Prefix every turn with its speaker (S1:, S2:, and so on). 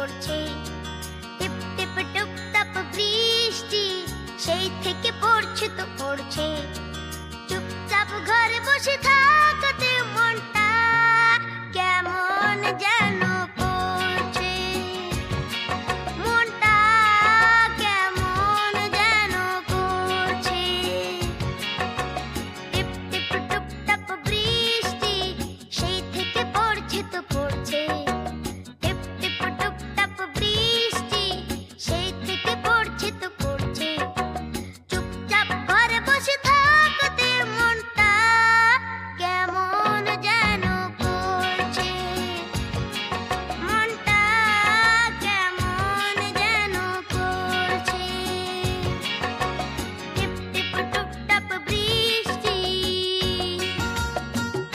S1: পড়ছে। টিপ টিপ টুপ টাপ বৃষ্টি সেই থেকে পড়ছে তো পড়ছে। চুপচাপ ঘরে বসে থাক